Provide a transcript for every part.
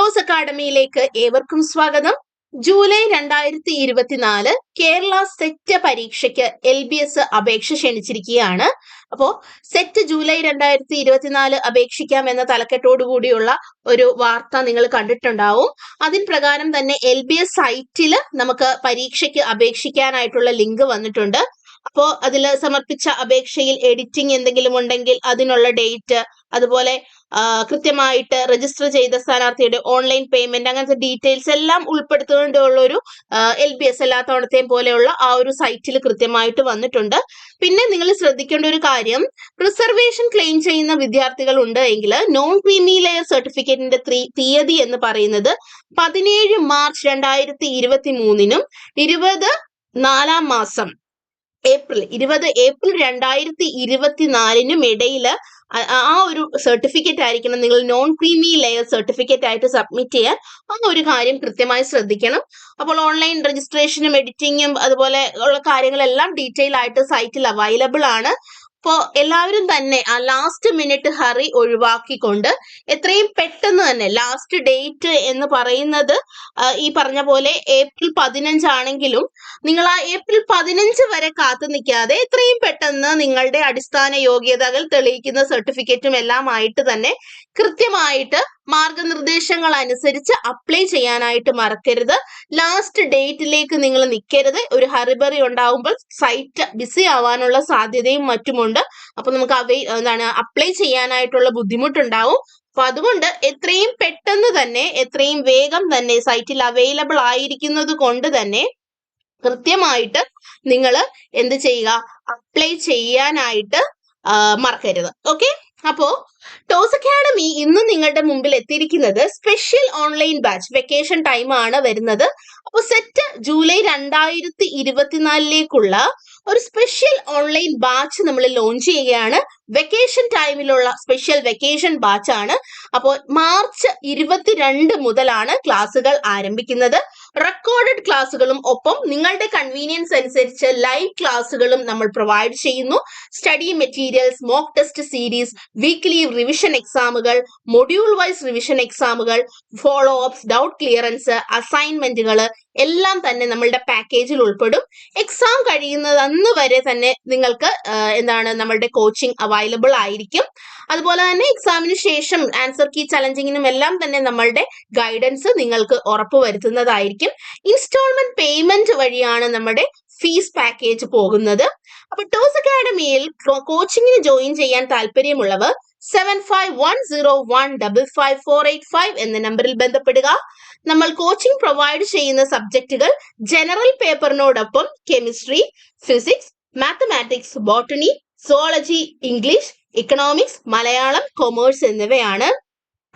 Toss അക്കാഡമിയിലേക്ക് ഏവർക്കും സ്വാഗതം. July 2024 Kerala set പരീക്ഷയ്ക്ക് LBS അപേക്ഷ ക്ഷണിച്ചിരിക്കുകയാണ്. അപ്പോ സെറ്റ് ജൂലൈ 2024 അപേക്ഷിക്കാം എന്ന തലക്കെട്ടോടുകൂടിയുള്ള ഒരു വാർത്ത നിങ്ങൾ കണ്ടിട്ടുണ്ടാവും. അതിന് പ്രകാരം തന്നെ LBS സൈറ്റിൽ നമുക്ക് പരീക്ഷയ്ക്ക് അപേക്ഷിക്കാനായിട്ടുള്ള ലിങ്ക് വന്നിട്ടുണ്ട്. അപ്പോൾ അതിൽ സമർപ്പിച്ച അപേക്ഷയിൽ എഡിറ്റിംഗ് എന്തെങ്കിലും ഉണ്ടെങ്കിൽ അതിനുള്ള ഡേറ്റ്, അതുപോലെ കൃത്യമായിട്ട് രജിസ്റ്റർ ചെയ്ത സ്ഥാനാർത്ഥിയുടെ ഓൺലൈൻ പേയ്മെന്റ്, അങ്ങനത്തെ ഡീറ്റെയിൽസ് എല്ലാം ഉൾപ്പെടുത്തുകൊണ്ടുള്ള ഒരു LBS എല്ലാ തവണത്തെയും പോലെയുള്ള ആ ഒരു സൈറ്റിൽ കൃത്യമായിട്ട് വന്നിട്ടുണ്ട്. പിന്നെ നിങ്ങൾ ശ്രദ്ധിക്കേണ്ട ഒരു കാര്യം, റിസർവേഷൻ ക്ലെയിം ചെയ്യുന്ന വിദ്യാർത്ഥികൾ ഉണ്ട് എങ്കിൽ നോൺ ക്രീമി ലെയർ സർട്ടിഫിക്കറ്റിന്റെ തീയതി എന്ന് പറയുന്നത് 17 മാർച്ച് 2023 20 4 മാസം ഏപ്രിൽ 2024 ഇടയിൽ ആ ഒരു സർട്ടിഫിക്കറ്റ് ആയിരിക്കണം നിങ്ങൾ നോൺ ക്രീമി ലെയർ സർട്ടിഫിക്കറ്റ് ആയിട്ട് സബ്മിറ്റ് ചെയ്യാൻ. ആ ഒരു കാര്യം കൃത്യമായി ശ്രദ്ധിക്കണം. അപ്പോൾ ഓൺലൈൻ രജിസ്ട്രേഷനും എഡിറ്റിങ്ങും അതുപോലെ ഉള്ള കാര്യങ്ങളെല്ലാം ഡീറ്റെയിൽ ആയിട്ട് സൈറ്റിൽ അവൈലബിൾ ആണ്. അപ്പോൾ എല്ലാവരും തന്നെ ആ ലാസ്റ്റ് മിനിറ്റ് ഹറി ഒഴിവാക്കിക്കൊണ്ട് എത്രയും പെട്ടെന്ന് തന്നെ, ലാസ്റ്റ് ഡേറ്റ് എന്ന് പറയുന്നത് ഈ പറഞ്ഞ പോലെ ഏപ്രിൽ 15 ആണെങ്കിലും നിങ്ങൾ ആ ഏപ്രിൽ 15 വരെ കാത്തു നിൽക്കാതെ എത്രയും പെട്ടെന്ന് നിങ്ങളുടെ അടിസ്ഥാന യോഗ്യതകൾ തെളിയിക്കുന്ന സർട്ടിഫിക്കറ്റും എല്ലാം ആയിട്ട് തന്നെ കൃത്യമായിട്ട് മാർഗനിർദ്ദേശങ്ങൾ അനുസരിച്ച് അപ്ലൈ ചെയ്യാനായിട്ട് മറക്കരുത്. ലാസ്റ്റ് ഡേറ്റിലേക്ക് നിങ്ങൾ നിൽക്കരുത്. ഒരു ഹറിബറി ഉണ്ടാവുമ്പോൾ സൈറ്റ് ബിസി ആവാനുള്ള സാധ്യതയും മറ്റുമുണ്ട്. അപ്പൊ നമുക്ക് അപ്ലൈ ചെയ്യാനായിട്ടുള്ള ബുദ്ധിമുട്ടുണ്ടാവും. അപ്പൊ അതുകൊണ്ട് എത്രയും പെട്ടെന്ന് തന്നെ, എത്രയും വേഗം തന്നെ സൈറ്റിൽ അവൈലബിൾ ആയിരിക്കുന്നത് കൊണ്ട് തന്നെ കൃത്യമായിട്ട് നിങ്ങൾ എന്ത് ചെയ്യുക, അപ്ലൈ ചെയ്യാനായിട്ട് മറക്കരുത്. ഓക്കെ, അപ്പോ ടോസ് അക്കാഡമി ഇന്ന് നിങ്ങളുടെ മുമ്പിൽ എത്തിയിരിക്കുന്നത് special online batch vacation time ആണ് വരുന്നത്. അപ്പോൾ സെറ്റ് ജൂലൈ 2024 ഒരു സ്പെഷ്യൽ ഓൺലൈൻ ബാച്ച് നമ്മൾ ലോഞ്ച് ചെയ്യുകയാണ്. വെക്കേഷൻ ടൈമിലുള്ള സ്പെഷ്യൽ വെക്കേഷൻ ബാച്ച് ആണ്. അപ്പോൾ മാർച്ച് 22 മുതലാണ് ക്ലാസ്സുകൾ ആരംഭിക്കുന്നത്. റെക്കോർഡഡ് ക്ലാസ്സുകളും ഒപ്പം നിങ്ങളുടെ കൺവീനിയൻസ് അനുസരിച്ച് ലൈവ് ക്ലാസ്സുകളും നമ്മൾ പ്രൊവൈഡ് ചെയ്യുന്നു. Study materials, mock test series, weekly revision എക്സാമുകൾ, മൊഡ്യൂൾ വൈസ് റിവിഷൻ എക്സാമുകൾ, ഫോളോ അപ്സ്, ഡൗട്ട് ക്ലിയറൻസ്, അസൈൻമെന്റുകൾ എല്ലാം തന്നെ നമ്മളുടെ പാക്കേജിൽ ഉൾപ്പെടും. എക്സാം കഴിയുന്നത് അന്ന് വരെ തന്നെ നിങ്ങൾക്ക് നമ്മളുടെ കോച്ചിങ് അവൈലബിൾ ആയിരിക്കും. അതുപോലെ തന്നെ എക്സാമിന് ശേഷം ആൻസർ കീ ചലഞ്ചിങ്ങിനും എല്ലാം തന്നെ നമ്മളുടെ ഗൈഡൻസ് നിങ്ങൾക്ക് ഉറപ്പുവരുത്തുന്നതായിരിക്കും. ഇൻസ്റ്റാൾമെന്റ് പേയ്മെന്റ് വഴിയാണ് നമ്മുടെ ഫീസ് പാക്കേജ് പോകുന്നത്. അപ്പൊ ടോസ് അക്കാഡമിയിൽ കോച്ചിങ്ങിന് ജോയിൻ ചെയ്യാൻ താല്പര്യമുള്ളവർ 7510155485 എന്ന നമ്പറിൽ ബന്ധപ്പെടുക. നമ്മൾ കോച്ചിങ് പ്രൊവൈഡ് ചെയ്യുന്ന സബ്ജക്റ്റുകൾ ജനറൽ പേപ്പറിനോടൊപ്പം chemistry, physics, mathematics, botany, zoology, English, economics, Malayalam, commerce എന്നിവയാണ്.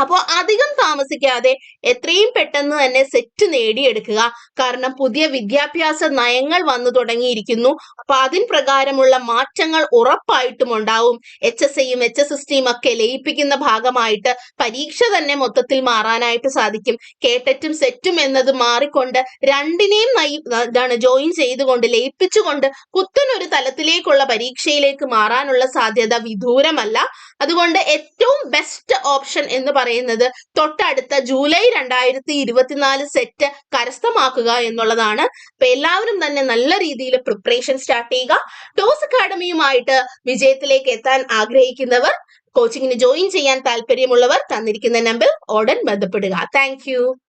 അപ്പോൾ അധികം താമസിക്കാതെ എത്രയും പെട്ടെന്ന് തന്നെ സെറ്റ് നേടിയെടുക്കുക. കാരണം പുതിയ വിദ്യാഭ്യാസ നയങ്ങൾ വന്നു തുടങ്ങിയിരിക്കുന്നു. അപ്പൊ അതിന് പ്രകാരമുള്ള മാറ്റങ്ങൾ ഉറപ്പായിട്ടും ഉണ്ടാവും. HSIയും HSSTയും ഒക്കെ ലയിപ്പിക്കുന്ന ഭാഗമായിട്ട് പരീക്ഷ തന്നെ മൊത്തത്തിൽ മാറാനായിട്ട് സാധിക്കും. കേട്ടറ്റും സെറ്റും എന്നത് മാറിക്കൊണ്ട് രണ്ടിനെയും ജോയിൻ ചെയ്തുകൊണ്ട് ലയിപ്പിച്ചുകൊണ്ട് പുത്തനൊരു തലത്തിലേക്കുള്ള പരീക്ഷയിലേക്ക് മാറാനുള്ള സാധ്യത വിദൂരമല്ല. അതുകൊണ്ട് ഏറ്റവും ബെസ്റ്റ് ഓപ്ഷൻ എന്ന് പറയുന്നത് തൊട്ടടുത്ത ജൂലൈ 2024 സെറ്റ് കരസ്ഥമാക്കുക എന്നുള്ളതാണ്. അപ്പൊ എല്ലാവരും തന്നെ നല്ല രീതിയിൽ പ്രിപ്പറേഷൻ സ്റ്റാർട്ട് ചെയ്യുക. ടോസ് അക്കാഡമിയുമായിട്ട് വിജയത്തിലേക്ക് എത്താൻ ആഗ്രഹിക്കുന്നവർ, കോച്ചിങ്ങിന് ജോയിൻ ചെയ്യാൻ താല്പര്യമുള്ളവർ തന്നിരിക്കുന്ന നമ്പർ ഉടൻ ബന്ധപ്പെടുക. താങ്ക്